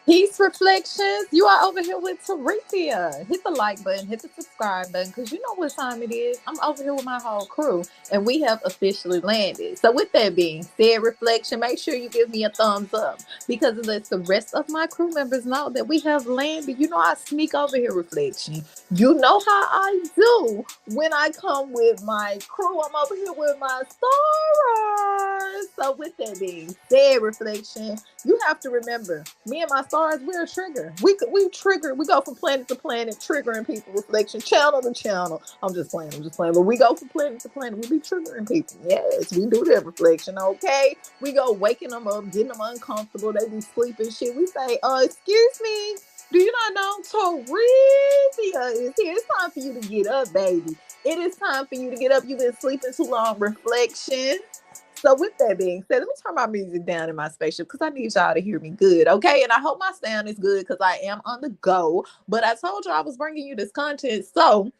Peace Reflections. You are over here with Terethia. Hit the like button, hit the subscribe button, because you know what time it is. I'm over here with my whole crew, and we have officially landed. So, with that being said, Reflection, make sure you give me a thumbs up because it lets the rest of my crew members know that we have landed. You know, I sneak over here, Reflection. You know how I do when I come with my crew. I'm over here with my stars. So, with that being said, Reflection, you have to remember, me and my stars, we're a trigger. We trigger. We go from planet to planet, triggering people. Reflection, channel to channel. I'm just playing. I'm just playing. But we go from planet to planet. We be triggering people. Yes, we do that. Reflection. Okay, we go waking them up, getting them uncomfortable. They be sleeping. Shit. We say, excuse me. Do you not know Torisia is here? It's time for you to get up, baby. It is time for you to get up. You've been sleeping too long. Reflection. So with that being said, let me turn my music down in my spaceship because I need y'all to hear me good, okay? And I hope my sound is good because I am on the go. But I told you I was bringing you this content, so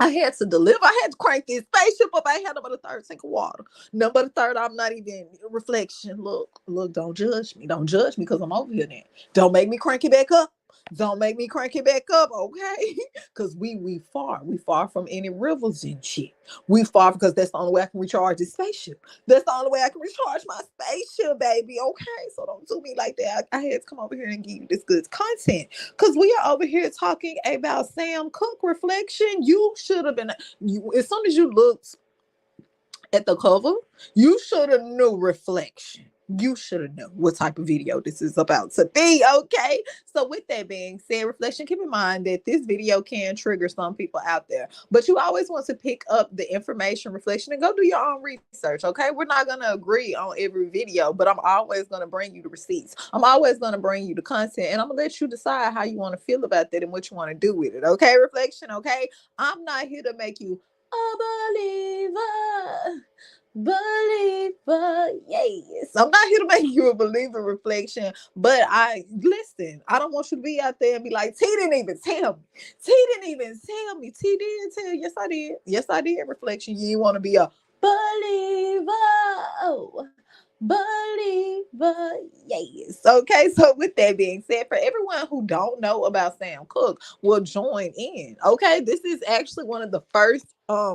I had to deliver. I had to crank this spaceship up. I had about a third sink of water. Number the third, I'm not even reflection. Look, don't judge me. Don't judge me because I'm over here now. Don't make me crank it back up. Don't make me crank it back up, okay? Because we far from any rivers and shit. We far because that's the only way I can recharge this spaceship. That's the only way I can recharge my spaceship, baby. Okay, so don't do me like that. I had to come over here and give you this good content because we are over here talking about Sam Cooke. Reflection. You should have been. As soon as you looked at the cover, you should have knew. Reflection. You should have known what type of video this is about to be, okay? So with that being said, Reflection, keep in mind that this video can trigger some people out there, but you always want to pick up the information, Reflection, and go do your own research, okay? We're not going to agree on every video, but I'm always going to bring you the receipts. I'm always going to bring you the content, and I'm going to let you decide how you want to feel about that and what you want to do with it, okay, Reflection, okay? I'm not here to make you a believer. Believer, yes. I'm not here to make you a believer, Reflection, but I listen. I don't want you to be out there and be like, T didn't even tell me. T didn't even tell me. T did tell. Yes, I did. Yes, I did. Reflection. You want to be a believer. Oh, believer, yes. Okay, so with that being said, for everyone who don't know about Sam Cooke, will join in. Okay, this is actually one of the first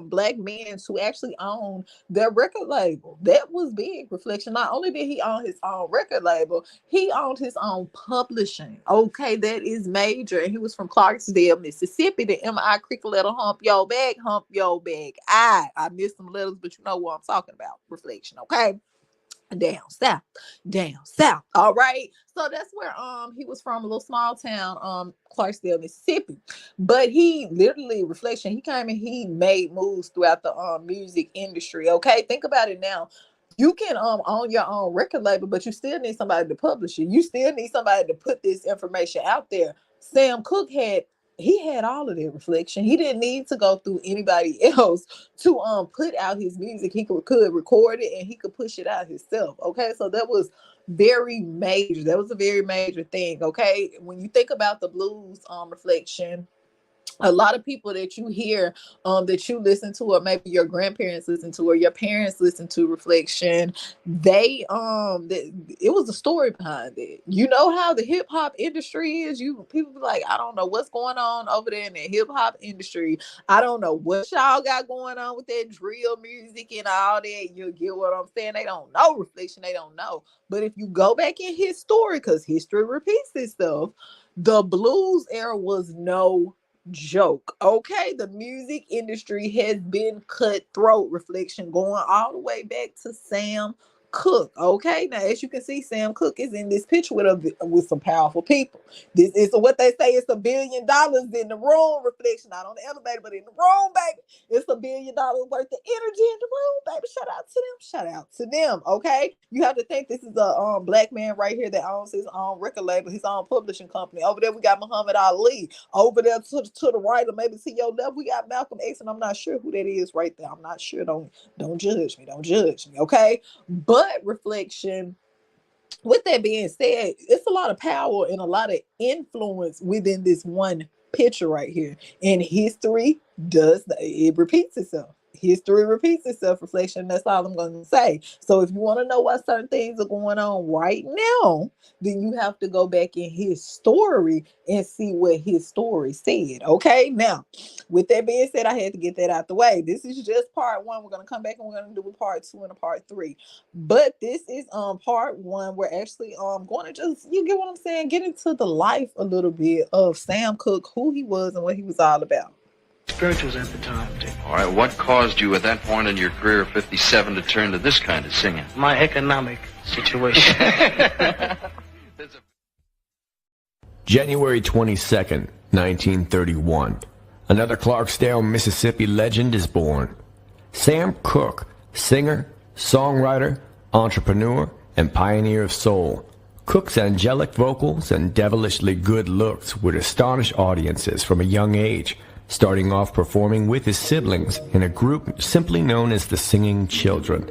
black men to actually own their record label. That was big, Reflection. Not only did he own his own record label, he owned his own publishing. Okay, that is major. And he was from Clarksdale, Mississippi. The M.I. cricket letter hump your bag, hump your bag. I missed some letters, but you know what I'm talking about, Reflection. Okay, down south, down south. All right, so that's where he was from, a little small town, Clarksdale, Mississippi. But he literally, Reflection, he came and he made moves throughout the music industry. Okay, think about it now. You can own your own record label, but you still need somebody to publish it. You still need somebody to put this information out there. Sam Cooke had, he had all of their, Reflection. He didn't need to go through anybody else to put out his music. He could record it and he could push it out himself. Okay, so that was very major. That was a very major thing. Okay, when you think about the blues, Reflection, a lot of people that you hear, that you listen to, or maybe your grandparents listen to, or your parents listen to, Reflection, it was a story behind it. You know how the hip hop industry is. You people be like, I don't know what's going on over there in the hip hop industry. I don't know what y'all got going on with that drill music and all that. You get what I'm saying? They don't know, Reflection. They don't know. But if you go back in his story, because history repeats itself, the blues era was no joke. Okay, the music industry has been cutthroat, Reflection, going all the way back to Sam Cooke. Okay, now as you can see, Sam Cooke is in this picture with some powerful people. This is what they say. It's $1 billion in the room, Reflection, not on the elevator, but in the room, baby. It's $1 billion worth of energy in the room, baby. Shout out to them. Shout out to them. Okay, you have to think this is a black man right here that owns his own record label, his own publishing company. Over there, we got Muhammad Ali. Over there to the right, or maybe to your left, we got Malcolm X, and I'm not sure who that is right there. I'm not sure. Don't judge me. Don't judge me. Okay, but Reflection, with that being said, it's a lot of power and a lot of influence within this one picture right here. And history it repeats itself. history repeats itself, reflection. That's all I'm going to say. So if you want to know why certain things are going on right now, then you have to go back in his story and see what his story said. Okay. Now, with that being said, I had to get that out the way. This is just part one. We're going to come back and we're going to do a part two and a part three. But this is part one. We're actually going to just, you get what I'm saying, get into the life a little bit of Sam Cooke, who he was and what he was all about. Spirituals at the time. All right, what caused you at that point in your career of 57 to turn to this kind of singing? My economic situation. January 22nd, 1931. Another Clarksdale, Mississippi legend is born. Sam Cooke, singer, songwriter, entrepreneur, and pioneer of soul. Cooke's angelic vocals and devilishly good looks would astonish audiences from a young age, starting off performing with his siblings in a group simply known as the Singing Children.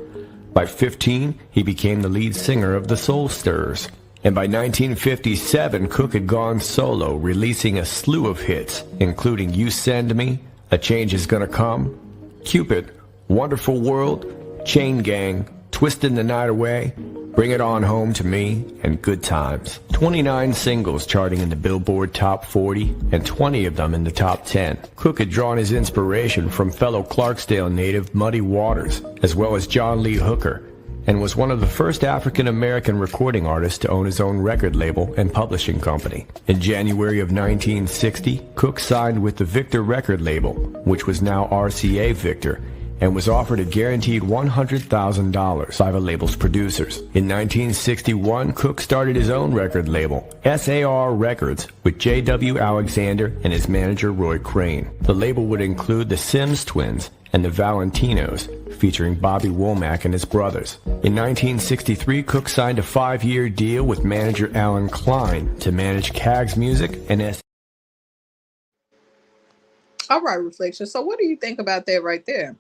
By 15, he became the lead singer of the Soul Stirrers. And by 1957, Cooke had gone solo, releasing a slew of hits, including You Send Me, A Change Is Gonna Come, Cupid, Wonderful World, Chain Gang, Twistin' the Night Away, Bring It On Home to Me, and Good Times. 29 singles charting in the Billboard Top 40, and 20 of them in the Top 10. Cooke had drawn his inspiration from fellow Clarksdale native Muddy Waters, as well as John Lee Hooker, and was one of the first African-American recording artists to own his own record label and publishing company. In January of 1960, Cooke signed with the Victor record label, which was now RCA Victor, and was offered a guaranteed $100,000 by the label's producers. In 1961, Cooke started his own record label, SAR Records, with J.W. Alexander and his manager Roy Crane. The label would include the Sims Twins and the Valentinos, featuring Bobby Womack and his brothers. In 1963, Cooke signed a 5-year deal with manager Alan Klein to manage CAG's music and All right, Reflection. So what do you think about that right there?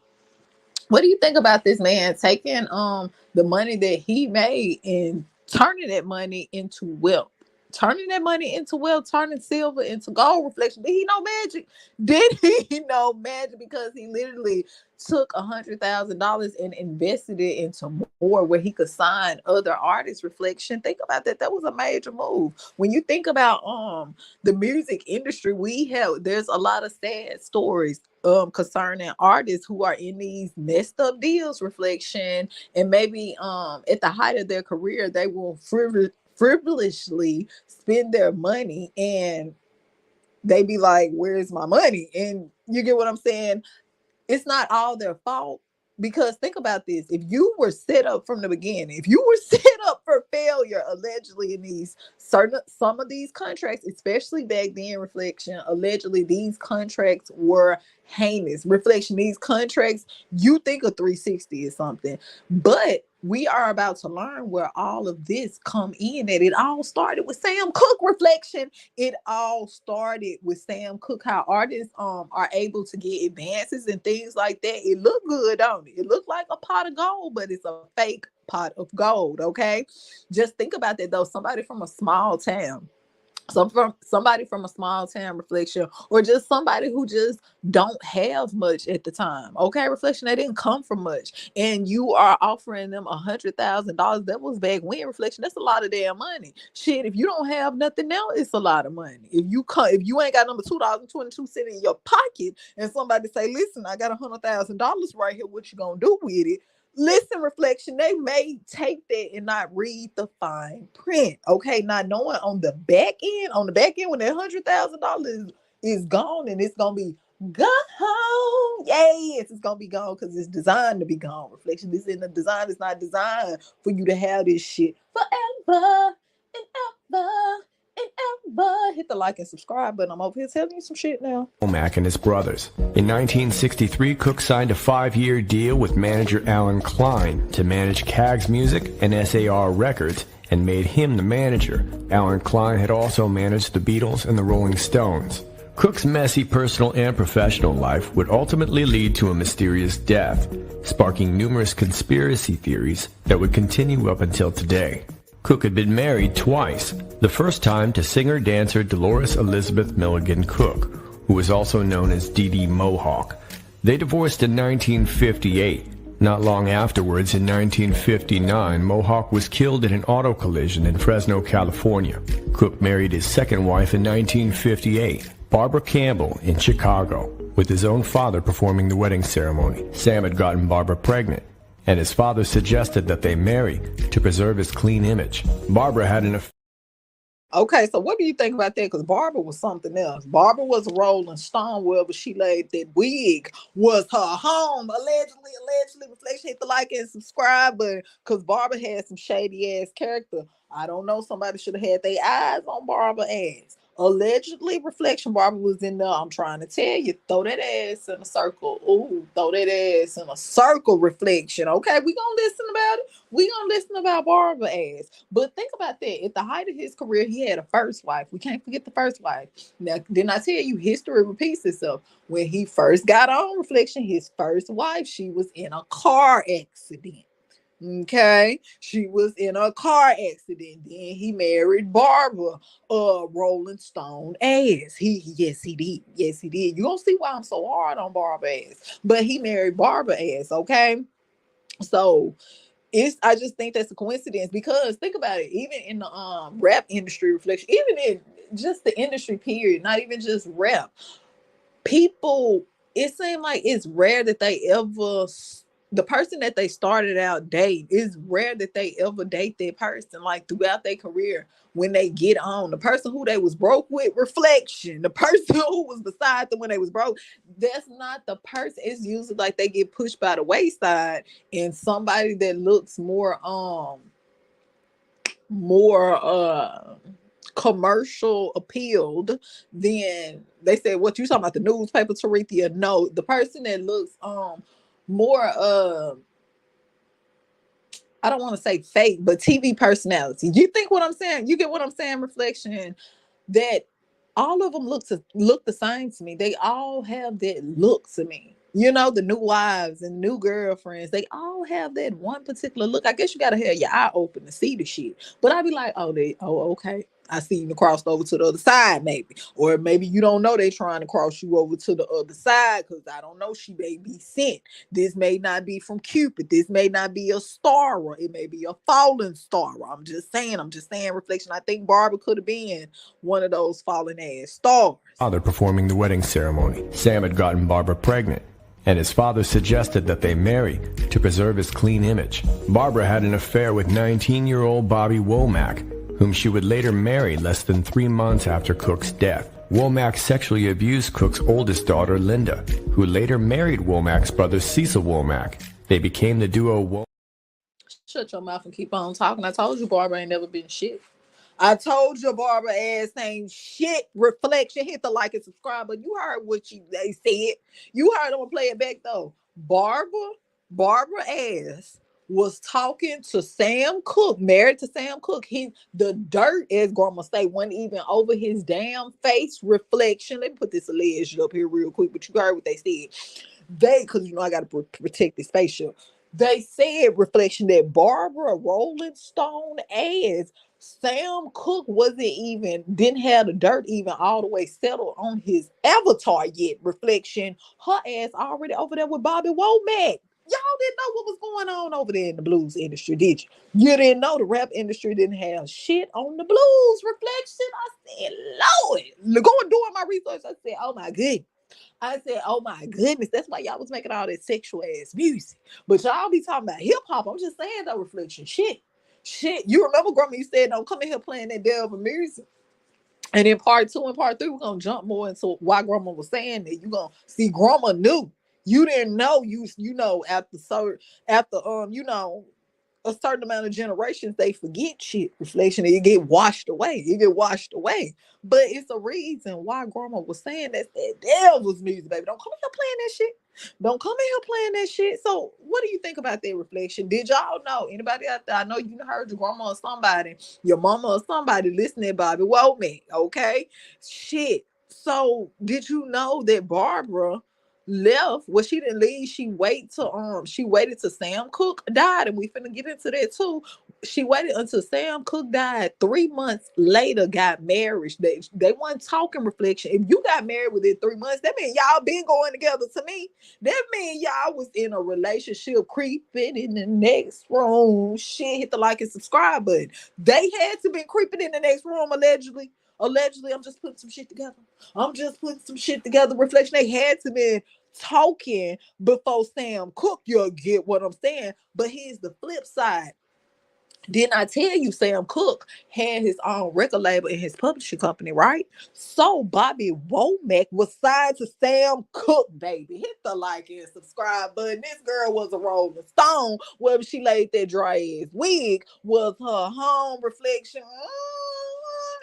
What do you think about this man taking the money that he made and turning that money into wealth? Turning that money into wealth, turning silver into gold, Reflection. Did he know magic? Did he know magic? Because he literally took $100,000 and invested it into more where he could sign other artists, Reflection. Think about that. That was a major move. When you think about the music industry, there's a lot of sad stories concerning artists who are in these messed up deals, Reflection, and maybe at the height of their career, they will frivolously spend their money and they be like, where's my money? And you get what I'm saying? It's not all their fault, because think about this. If you were set up from the beginning, if you were set up for failure, allegedly in some of these contracts, especially back then, Reflection, allegedly these contracts were heinous. Reflection, these contracts, you think a 360 is something, but we are about to learn where all of this come in. That it all started with Sam Cooke, Reflection. It all started with Sam Cooke. How artists are able to get advances and things like that. It looked good, don't it? It looked like a pot of gold, but it's a fake pot of gold. Okay, just think about that though. Somebody from a small town. Somebody from a small town, Reflection, or just somebody who just don't have much at the time. Okay, Reflection, they didn't come from much, and you are offering them $100,000. That was back when, Reflection. That's a lot of damn money. Shit, if you don't have nothing now, it's a lot of money. If you ain't got number $2.22 in your pocket, and somebody say, "Listen, I got $100,000 right here. What you gonna do with it?" Listen, Reflection, they may take that and not read the fine print, okay? Not knowing on the back end when that $100,000 is gone and it's going to be gone. Yes, it's going to be gone because it's designed to be gone, Reflection. This isn't a design. It's not designed for you to have this shit forever and ever and ever. Hit the like and subscribe button. I'm over here telling you some shit now. Womack and his brothers. In 1963, Cooke signed a 5-year deal with manager Alan Klein to manage CAG's music and SAR Records, and made him the manager. Alan Klein had also managed the Beatles and the Rolling Stones. Cooke's messy personal and professional life would ultimately lead to a mysterious death, sparking numerous conspiracy theories that would continue up until today. Cooke had been married twice, the first time to singer-dancer Dolores Elizabeth Milligan Cooke, who was also known as Dee Dee Mohawk. They divorced in 1958. Not long afterwards, in 1959, Mohawk was killed in an auto collision in Fresno, California. Cooke married his second wife in 1958, Barbara Campbell, in Chicago, with his own father performing the wedding ceremony. Sam had gotten Barbara pregnant, and his father suggested that they marry to preserve his clean image. Barbara had an affair. Okay, so what do you think about that? Because Barbara was something else. Barbara was a Rolling Stone. Wherever she laid that wig was her home. Allegedly, reflection. Hit the like and subscribe button. Because Barbara had some shady ass character. I don't know. Somebody should have had their eyes on Barbara ass. Allegedly, reflection. Barbara was in there. I'm trying to tell you, throw that ass in a circle. Ooh, throw that ass in a circle. Reflection. Okay, we gonna listen about it. We gonna listen about Barbara ass. But think about that. At the height of his career, he had a first wife. We can't forget the first wife. Now, didn't I tell you history repeats itself? When he first got on reflection, his first wife, she was in a car accident. Okay, she was in a car accident. Then he married Barbara, Rolling Stone ass. Yes, he did. Yes, he did. You gonna see why I'm so hard on Barbara ass. But he married Barbara ass. Okay, so I just think that's a coincidence because think about it. Even in the rap industry, reflection, even in just the industry period, not even just rap, people. It seems like it's rare that they ever. The person that they started out dating, is rare that they ever date that person like throughout their career. When they get on, the person who they was broke with, reflection, the person who was beside them when they was broke, that's not the person. It's usually like they get pushed by the wayside, and somebody that looks more commercial appealed, then they say, what you talking about, the newspaper, Tarithia? No, the person that looks more I don't want to say fake, but TV personality. You think what I'm saying? You get what I'm saying? Reflection, that all of them look the same to me. They all have that look to me. You know, the new wives and new girlfriends, they all have that one particular look. I guess you gotta have your eye open to see the shit. But I'd be like, okay. I see you crossed over to the other side, maybe. Or maybe you don't know they're trying to cross you over to the other side because I don't know, she may be sent. This may not be from Cupid. This may not be a star. It may be a fallen star. I'm just saying, reflection. I think Barbara could have been one of those fallen ass stars. Father performing the wedding ceremony. Sam had gotten Barbara pregnant, and his father suggested that they marry to preserve his clean image. Barbara had an affair with 19-year-old Bobby Womack, whom she would later marry less than 3 months after Cooke's death. Womack sexually abused Cooke's oldest daughter, Linda, who later married Womack's brother, Cecil Womack. They became the duo Shut your mouth and keep on talking. I told you Barbara ain't never been shit. I told you Barbara ass ain't shit. Reflection, hit the like and subscribe. But you heard what they said. You heard them play it back though. Barbara ass was talking to Sam Cooke, married to Sam Cooke. The dirt, as grandma say, wasn't even over his damn face. Reflection. Let me put this alleged up here real quick, but you heard what they said. Because you know I got to protect this spaceship. They said, reflection, that Barbara Rolling Stone ass, Sam Cooke didn't have the dirt even all the way settled on his avatar yet. Reflection, her ass already over there with Bobby Womack. Y'all didn't know what was going on over there in the blues industry, did you? You didn't know the rap industry didn't have shit on the blues. Reflection, I said, Lord, going doing my research, I said, oh my goodness. I said, oh my goodness, that's why y'all was making all that sexual ass music. But y'all be talking about hip hop. I'm just saying though, reflection. Shit. You remember Grandma, you said don't come in here playing that devil music. And in part 2 and part 3, we're gonna jump more into why Grandma was saying that. You're gonna see Grandma knew. You didn't know, you know, after a certain amount of generations, they forget shit. Reflection, it get washed away. But it's a reason why Grandma was saying that devil's music, baby. Don't come in here playing that shit. Don't come in here playing that shit. So what do you think about that, reflection? Did y'all know? Anybody out there? I know you heard your grandma or somebody, your mama or somebody listening to Bobby Womack, okay? Shit. So did you know that Barbara left? Well, she didn't leave. She waited till Sam Cooke died, and we finna get into that too. she waited until Sam Cooke died. 3 months later, got married. They weren't talking reflection. If you got married within 3 months, that means y'all been going together. To me, that means y'all was in a relationship, creeping in the next room. Shit, hit the like and subscribe button. They had to be creeping in the next room, allegedly. Allegedly, I'm just putting some shit together. Reflection. They had to be talking before Sam Cooke. You'll get what I'm saying. But here's the flip side. Didn't I tell you Sam Cooke had his own record label in his publishing company, right? So Bobby Womack was signed to Sam Cooke, baby. Hit the like and subscribe button. This girl was a Rolling Stone. Wherever she laid that dry ass wig was her home reflection.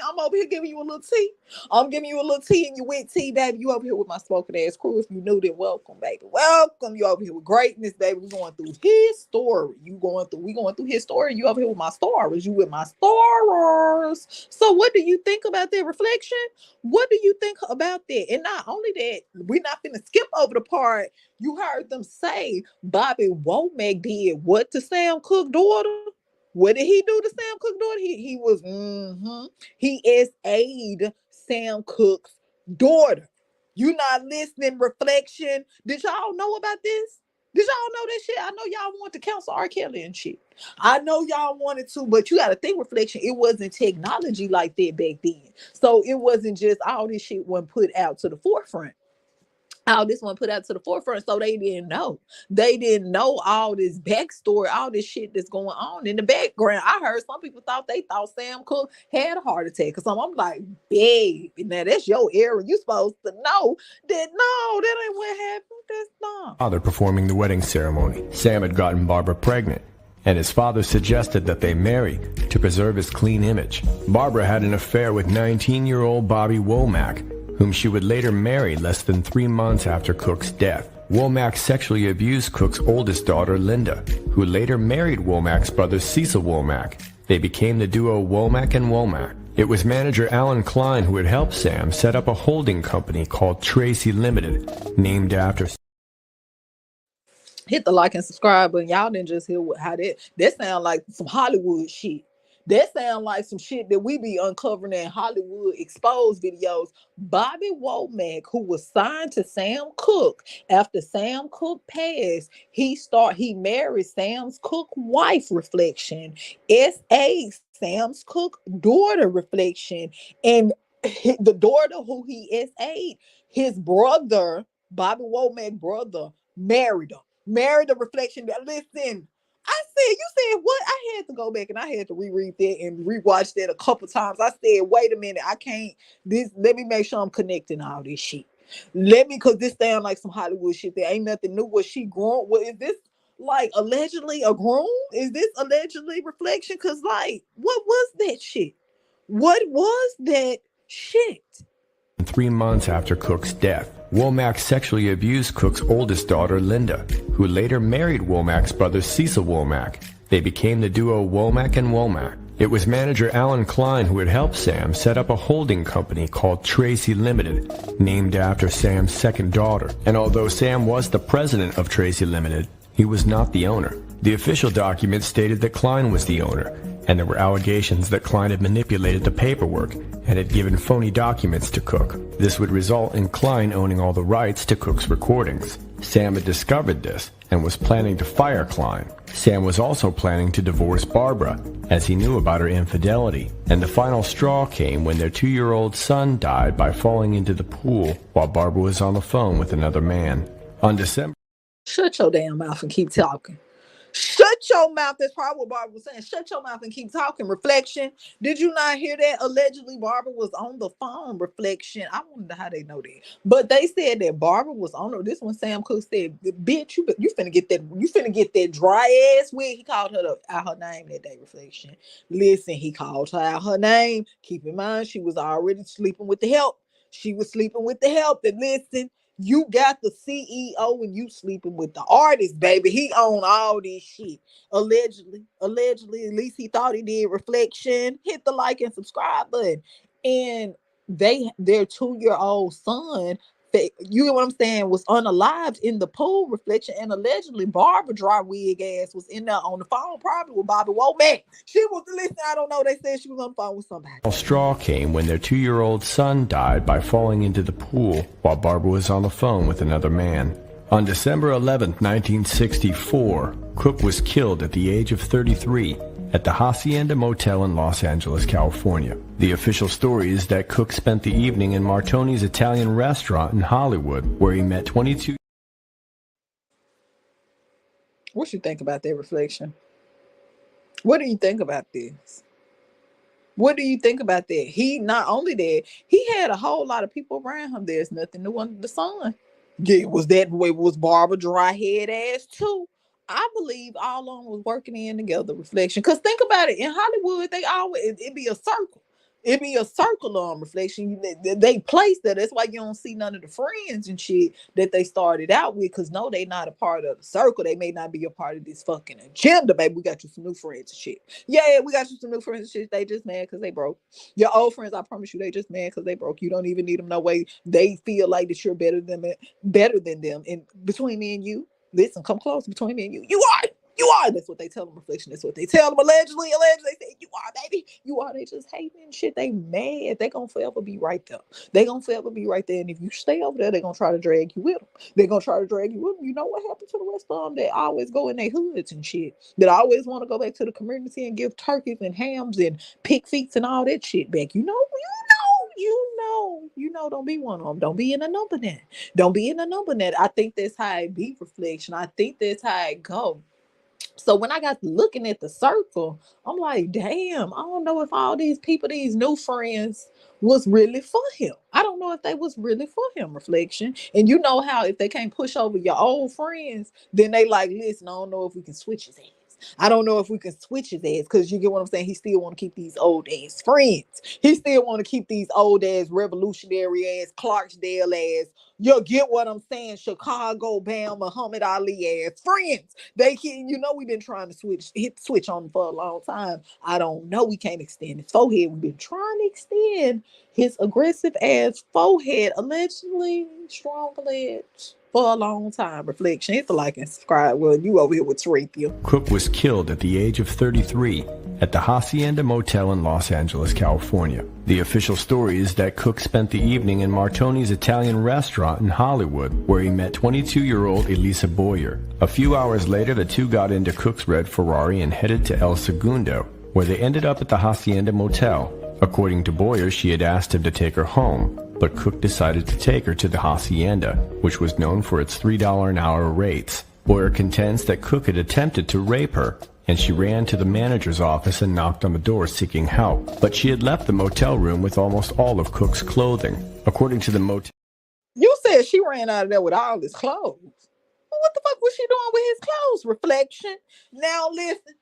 I'm over here giving you a little tea. I'm giving you a little tea and you wet tea, baby. You over here with my smoking ass crew. If you knew, then welcome, baby. Welcome. You over here with greatness, baby. We going through his story. We going through his story. You over here with my stories. You with my stories. So what do you think about that reflection? What do you think about that? And not only that, we're not finna skip over the part you heard them say Bobby Womack did what to Sam Cooke's daughter? What did he do to Sam Cooke's daughter? He SA'd Sam Cooke's daughter. You not listening, reflection. Did y'all know about this? Did y'all know that shit? I know y'all want to counsel R. Kelly and shit. I know y'all wanted to, but you got to think, reflection. It wasn't technology like that back then. So it wasn't just all this shit wasn't put out to the forefront. All this one put out to the forefront, so they didn't know. They didn't know all this backstory, all this shit that's going on in the background. I heard some people thought Sam Cooke had a heart attack or something. I'm like, babe, now that's your era. You supposed to know that. No, that ain't what happened. That's not. Father performing the wedding ceremony. Sam had gotten Barbara pregnant, and his father suggested that they marry to preserve his clean image. Barbara had an affair with 19-year-old Bobby Womack, whom she would later marry less than 3 months after Cooke's death. Womack sexually abused Cooke's oldest daughter, Linda, who later married Womack's brother, Cecil Womack. They became the duo Womack and Womack. It was manager Alan Klein who had helped Sam set up a holding company called Tracy Limited, named after... Hit the like and subscribe button. Y'all didn't just hear how that sound like some Hollywood shit. That sound like some shit that we be uncovering in Hollywood exposed videos. Bobby Womack, who was signed to Sam Cooke after Sam Cooke passed, he married Sam's Cooke wife, reflection, S.A. Sam's Cooke daughter, reflection, and the daughter who he S.A.'d, his brother, Bobby Womack brother, married her. Married a reflection. Listen, you said what? I had to go back and I had to reread that and rewatch that a couple times. I said, wait a minute, I can't. Let me make sure I'm connecting all this shit. Because this sound like some Hollywood shit. There ain't nothing new. Was she grown? What is this? Like allegedly a groom? Is this allegedly reflection? Cause like, what was that shit? What was that shit? 3 months after Cooke's death, Womack sexually abused Cooke's oldest daughter, Linda, who later married Womack's brother, Cecil Womack. They became the duo Womack and Womack. It was manager Alan Klein who had helped Sam set up a holding company called Tracy Limited, named after Sam's second daughter. And although Sam was the president of Tracy Limited, he was not the owner. The official document stated that Klein was the owner, and there were allegations that Klein had manipulated the paperwork and had given phony documents to Cooke. This would result in Klein owning all the rights to Cooke's recordings. Sam had discovered this and was planning to fire Klein. Sam was also planning to divorce Barbara, as he knew about her infidelity. And the final straw came when their 2-year-old son died by falling into the pool while Barbara was on the phone with another man. On December... Shut your damn mouth and keep talking. Shut your mouth. That's probably what Barbara was saying. Shut your mouth and keep talking. Reflection. Did you not hear that? Allegedly, Barbara was on the phone. Reflection. I wonder how they know that. But they said that Barbara was on her. This one Sam Cooke said, bitch, you finna get that dry ass wig. He called her out her name that day, reflection. Listen, he called her out her name. Keep in mind, she was already sleeping with the help. She was sleeping with the help. And listen, you got the CEO and you sleeping with the artist, baby. He owned all this shit. Allegedly, at least he thought he did. Reflection. Hit the like and subscribe button. And their 2-year-old son you get what I'm saying, was unalived in the pool. Reflection, and allegedly Barbara dry wig ass was in there on the phone, probably with Bobby Womack. She was listening. I don't know. They said she was on the phone with somebody. Straw came when their 2-year-old son died by falling into the pool while Barbara was on the phone with another man. On December 11, 1964, Cooke was killed at the age of 33 at the Hacienda Motel in Los Angeles, California. The official story is that Cooke spent the evening in Martoni's Italian restaurant in Hollywood, where he met 22. What you think about that, Reflection? What do you think about this? What do you think about that? He not only that, he had a whole lot of people around him. There's nothing new under the sun. Yeah, was that way? Was Barbara dry head ass too? I believe all of them was working in together. Reflection, because think about it. In Hollywood, they always it be a circle. It be a circle on Reflection. They place that. That's why you don't see none of the friends and shit that they started out with. Because no, they not a part of the circle. They may not be a part of this fucking agenda, baby. We got you some new friends and shit. Yeah, we got you some new friends and shit. They just mad because they broke. Your old friends, I promise you, they just mad because they broke. You don't even need them no way. They feel like that you're better than them. And between me and you, listen, come close. Between me and you, you are. You are. That's what they tell them. Reflection. That's what they tell them. Allegedly, they say you are, baby. You are. They just hating and shit. They mad. They gonna forever be right there. They gonna forever be right there. And if you stay over there, they gonna try to drag you with them. They gonna try to drag you with them. You know what happened to the rest of them that always go in their hoods and shit? That always want to go back to the community and give turkeys and hams and pig feet and all that shit back. You know. Don't be one of them. Don't be in a number net. Don't be in a number net. I think that's how it be, Reflection. I think that's how it go. So when I got looking at the circle, I'm like, damn, I don't know if all these people, these new friends, was really for him. I don't know if they was really for him, Reflection. And you know how if they can't push over your old friends, then they like, listen, I don't know if we can switch his ass. I don't know if we can switch his ass, because you get what I'm saying? He still want to keep these old ass friends. He still want to keep these old ass revolutionary ass Clarksdale ass. You get what I'm saying? Chicago bound Muhammad Ali ass friends. They can, we've been trying to hit the switch on them for a long time. I don't know. We can't extend his forehead. We've been trying to extend his aggressive ass forehead, allegedly strong-alleged, for a long time. Reflection. Hit the like and subscribe. Well, you over here with Terethia. Cooke was killed at the age of 33 at the Hacienda Motel in Los Angeles, California. The official story is that Cooke spent the evening in Martoni's Italian restaurant in Hollywood, where he met 22-year-old Elisa Boyer. A few hours later, the two got into Cooke's red Ferrari and headed to El Segundo, where they ended up at the Hacienda Motel. According to Boyer, she had asked him to take her home, but Cooke decided to take her to the Hacienda, which was known for its $3 an hour rates. Boyer contends that Cooke had attempted to rape her, and she ran to the manager's office and knocked on the door seeking help. But she had left the motel room with almost all of Cooke's clothing. According to the motel... You said she ran out of there with all his clothes. Well, what the fuck was she doing with his clothes, Reflection? Now listen,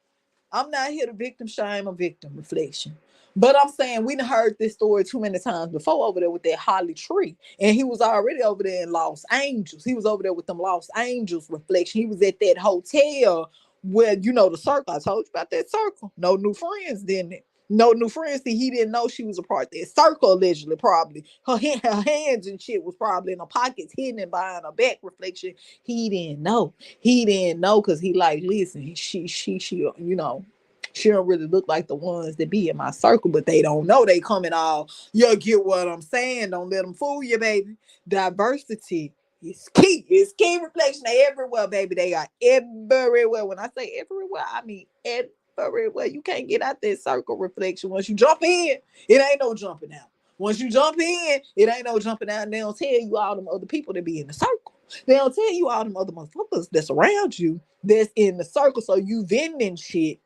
I'm not here to victim shame a victim, Reflection. But I'm saying we done heard this story too many times before over there with that Holly Tree. And he was already over there in Los Angeles. He was over there with them Los Angeles, Reflection. He was at that hotel where, the circle. I told you about that circle. No new friends, didn't it? No new friends. See, he didn't know she was a part of that circle, allegedly, probably. Her hands and shit was probably in her pockets, hidden behind her back, Reflection. He didn't know. He didn't know because he like, listen, she, she don't really look like the ones that be in my circle, but they don't know they coming all. You get what I'm saying? Don't let them fool you, baby. Diversity is key. It's key. Reflection. They everywhere, baby. They are everywhere. When I say everywhere, I mean everywhere. You can't get out that circle, Reflection. Once you jump in, it ain't no jumping out. Once you jump in, it ain't no jumping out. And they don't tell you all them other people that be in the circle. They don't tell you all them other motherfuckers that's around you that's in the circle. So you vending shit.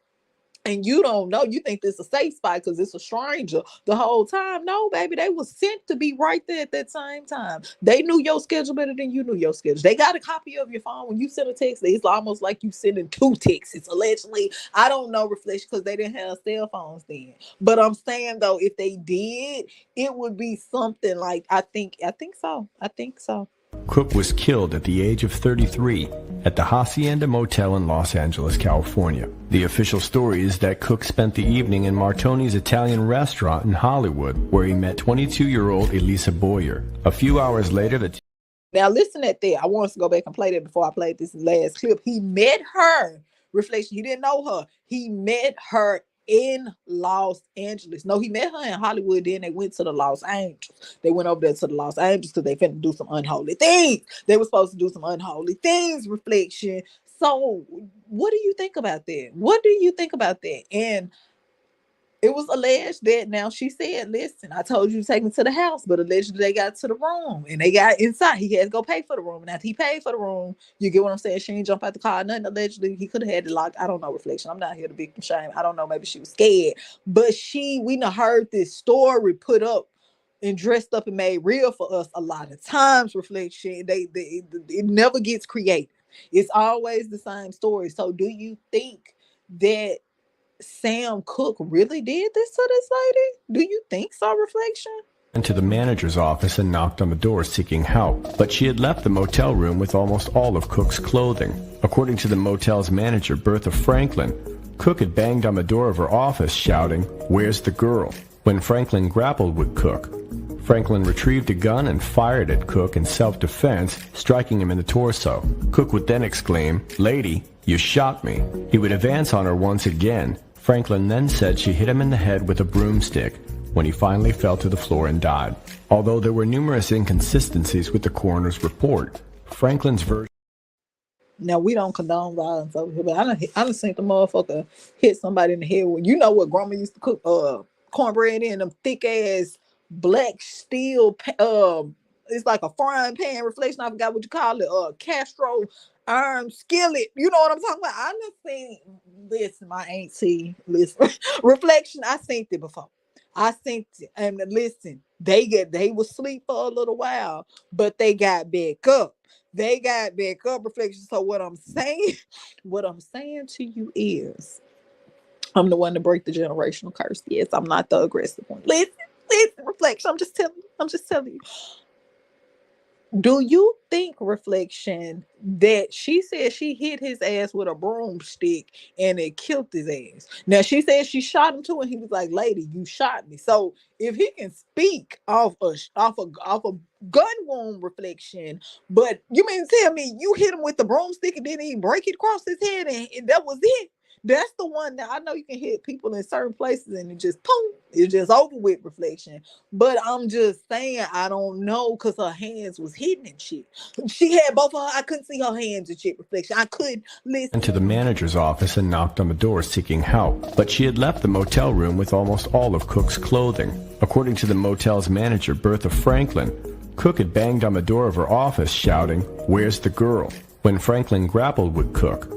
And you don't know, you think this is a safe spot because it's a stranger the whole time. No, baby, they were sent to be right there at that same time. They knew your schedule better than you knew your schedule. They got a copy of your phone. When you send a text, it's almost like you sending two texts, allegedly. I don't know, Reflection, because they didn't have cell phones then. But I'm saying, though, if they did, it would be something like, I think so. Cooke was killed at the age of 33 at the Hacienda Motel in Los Angeles, California. The official story is that Cooke spent the evening in Martoni's Italian restaurant in Hollywood, where he met 22-year-old Elisa Boyer. A few hours later, the Now listen at that. I want us to go back and play that before I played this last clip. He met her, Reflection. He didn't know her. He met her in Los Angeles. No, he met her in Hollywood. Then they went to the Los Angeles. They went over there to the Los Angeles because they finna do some unholy things. They were supposed to do some unholy things, Reflection. So what do you think about that? What do you think about that? And it was alleged that now she said, listen, I told you to take me to the house, but allegedly they got to the room and they got inside. He had to go pay for the room. And after he paid for the room, you get what I'm saying? She didn't jump out the car, nothing. Allegedly, he could have had it locked. I don't know, Reflection. I'm not here to victim shame. I don't know. Maybe she was scared. But we done heard this story put up and dressed up and made real for us a lot of times, Reflection. It never gets creative. It's always the same story. So do you think that Sam Cooke really did this to this lady? Do you think so, Reflection? Into the manager's office and knocked on the door seeking help, but she had left the motel room with almost all of Cooke's clothing. According to the motel's manager, Bertha Franklin, Cooke had banged on the door of her office shouting, "Where's the girl?" When Franklin grappled with Cooke, Franklin retrieved a gun and fired at Cooke in self-defense, striking him in the torso. Cooke would then exclaim, "Lady, you shot me." He would advance on her once again. Franklin then said she hit him in the head with a broomstick when he finally fell to the floor and died. Although there were numerous inconsistencies with the coroner's report, Franklin's version... Now, we don't condone violence over here, but I done seen the motherfucker hit somebody in the head. You know what grandma used to cook cornbread in them thick-ass black steel... it's like a frying pan, Reflection. I forgot what you call it. Castro iron skillet. You know what I'm talking about? I done seen... Listen, my auntie, listen. Reflection, I seen it before. I seen it. And listen, they was asleep for a little while, but they got back up. They got back up, Reflection. So what I'm saying to you is, I'm the one to break the generational curse. Yes, I'm not the aggressive one. Listen, Reflection. I'm just telling you. Do you think, Reflection, that she said she hit his ass with a broomstick and it killed his ass? Now, she said she shot him too, and he was like, "Lady, you shot me." So if he can speak off a gun wound, Reflection, but you mean to tell me you hit him with the broomstick and didn't even break it across his head and that was it? That's the one that I know you can hit people in certain places and it just boom, it's just over with, Reflection. But I'm just saying, I don't know, because her hands was hidden and shit. She had both of her, I couldn't see her hands and shit, Reflection. I couldn't listen. Into the manager's office and knocked on the door seeking help, but she had left the motel room with almost all of Cooke's clothing. According to the motel's manager, Bertha Franklin, Cooke had banged on the door of her office shouting, "Where's the girl?" When Franklin grappled with Cooke,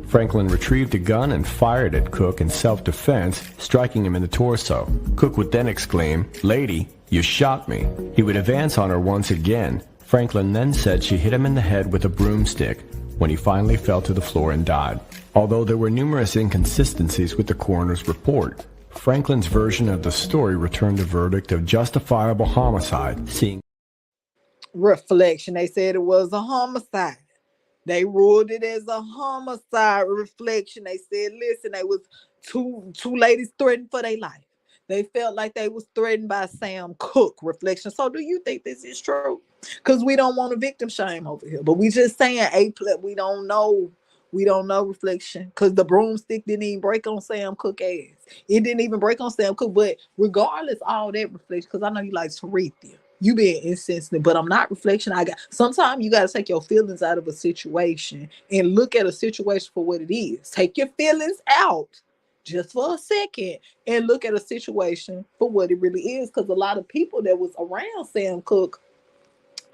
Franklin retrieved a gun and fired at Cooke in self-defense, striking him in the torso. Cooke would then exclaim, "Lady, you shot me." He would advance on her once again. Franklin then said she hit him in the head with a broomstick when he finally fell to the floor and died. Although there were numerous inconsistencies with the coroner's report, Franklin's version of the story returned a verdict of justifiable homicide, seeing Reflection. They said it was a homicide. They ruled it as a homicide, Reflection. They said, listen, they was two ladies threatened for their life. They felt like they was threatened by Sam Cooke, Reflection. So do you think this is true? Because we don't want a victim shame over here. But we just saying, we don't know. We don't know, Reflection. Because the broomstick didn't even break on Sam Cooke's ass. It didn't even break on Sam Cooke. But regardless, all that, Reflection, because I know you like Terethia. You being insensitive, but I'm not, Reflection. Sometimes you got to take your feelings out of a situation and look at a situation for what it is. Take your feelings out just for a second and look at a situation for what it really is. Because a lot of people that was around Sam Cooke,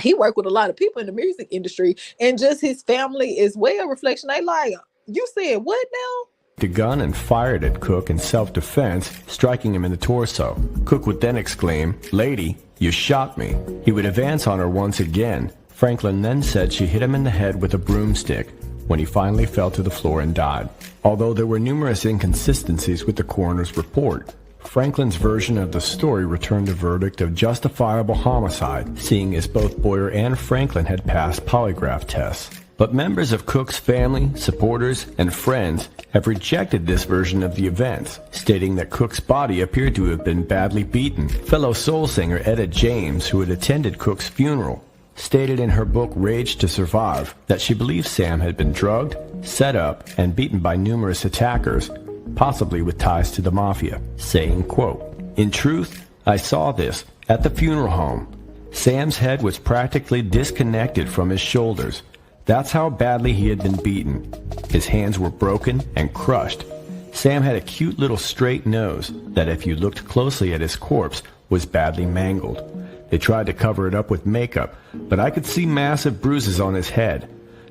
he worked with a lot of people in the music industry and just his family as well, Reflection. They like, you said what now? The gun and fired at Cooke in self-defense, striking him in the torso. Cooke would then exclaim, "Lady, you shot me." He would advance on her once again. Franklin then said she hit him in the head with a broomstick when he finally fell to the floor and died. Although there were numerous inconsistencies with the coroner's report, Franklin's version of the story returned a verdict of justifiable homicide, seeing as both Boyer and Franklin had passed polygraph tests. But members of Cooke's family, supporters, and friends have rejected this version of the events, stating that Cooke's body appeared to have been badly beaten. Fellow soul singer Etta James, who had attended Cooke's funeral, stated in her book Rage to Survive that she believes Sam had been drugged, set up, and beaten by numerous attackers, possibly with ties to the mafia, saying, quote, "In truth, I saw this at the funeral home. Sam's head was practically disconnected from his shoulders. That's how badly he had been beaten. His hands were broken and crushed. Sam had a cute little straight nose that, if you looked closely at his corpse, was badly mangled. They tried to cover it up with makeup, but I could see massive bruises on his head.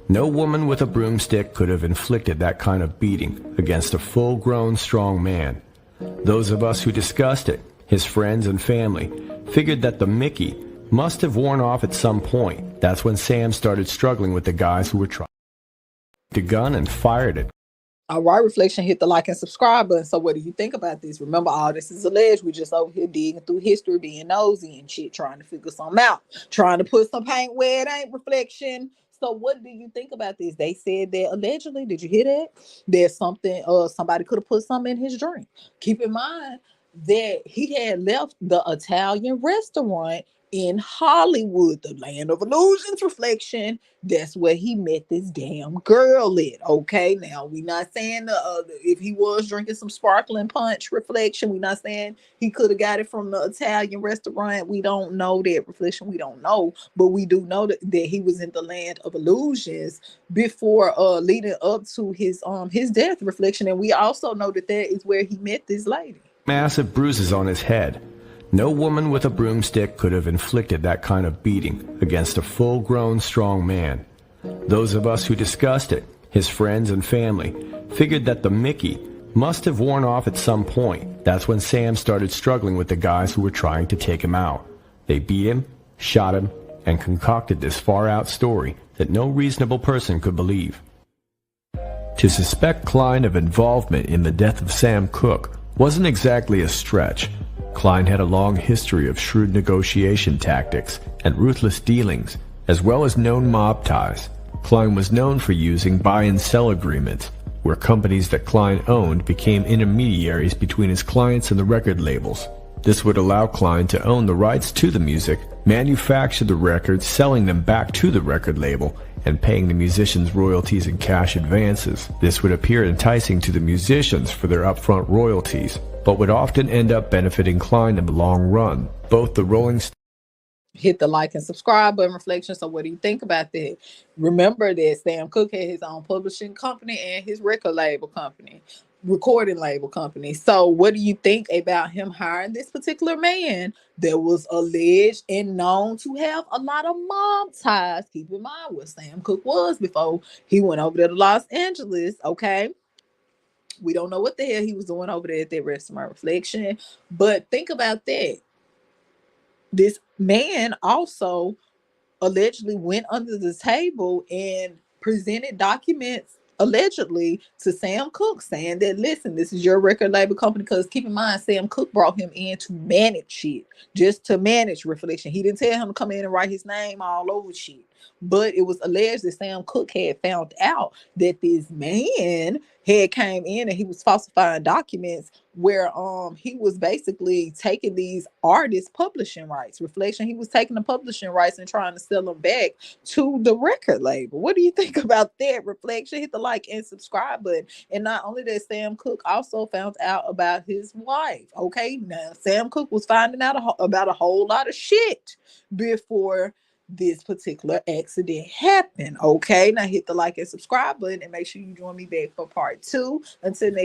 No woman with a broomstick could have inflicted that kind of beating against a full-grown, strong man. Those of us who discussed it, his friends and family, figured that the Mickey must have worn off at some point. That's when Sam started struggling with the guys who were trying the gun and fired it." All right, Reflection, hit the like and subscribe button. So what do you think about this? Remember, all this is alleged. We just over here digging through history, being nosy and shit, trying to figure something out, trying to put some paint where it ain't, Reflection. So what do you think about this? They said that allegedly, did you hear that? There's something, somebody could have put something in his drink. Keep in mind that he had left the Italian restaurant in Hollywood, the land of illusions, Reflection. That's where he met this damn girl at. Okay, now we not saying if he was drinking some sparkling punch, Reflection. We not saying he could have got it from the Italian restaurant. We don't know that, Reflection. We don't know, but we do know that he was in the land of illusions before leading up to his death, Reflection. And we also know that is where he met this lady. Massive bruises on his head. No woman with a broomstick could have inflicted that kind of beating against a full-grown, strong man. Those of us who discussed it, his friends and family, figured that the Mickey must have worn off at some point. That's when Sam started struggling with the guys who were trying to take him out. They beat him, shot him, and concocted this far-out story that no reasonable person could believe. To suspect Klein of involvement in the death of Sam Cooke wasn't exactly a stretch. Klein had a long history of shrewd negotiation tactics and ruthless dealings, as well as known mob ties. Klein was known for using buy and sell agreements, where companies that Klein owned became intermediaries between his clients and the record labels. This would allow Klein to own the rights to the music, manufacture the records, selling them back to the record label, and paying the musicians royalties and cash advances. This would appear enticing to the musicians for their upfront royalties, but would often end up benefiting Klein in the long run. Both the Rolling Stones hit the like and subscribe button, Reflection. So what do you think about that? Remember that Sam Cooke had his own publishing company and his record label company, recording label company. So what do you think about him hiring this particular man that was alleged and known to have a lot of mob ties? Keep in mind what Sam Cooke was before he went over there to Los Angeles, okay? We don't know what the hell he was doing over there at that restaurant, Reflection. But think about that. This man also allegedly went under the table and presented documents allegedly to Sam Cooke saying that, listen, this is your record label company. Because keep in mind, Sam Cooke brought him in to manage shit, just to manage, Reflection. He didn't tell him to come in and write his name all over shit. But it was alleged that Sam Cooke had found out that this man had came in and he was falsifying documents where he was basically taking these artists' publishing rights. Reflection, he was taking the publishing rights and trying to sell them back to the record label. What do you think about that, Reflection? Hit the like and subscribe button. And not only that, Sam Cooke also found out about his wife. Okay, now Sam Cooke was finding out about a whole lot of shit before this particular accident happened. Okay, now hit the like and subscribe button and make sure you join me back for part 2. Until next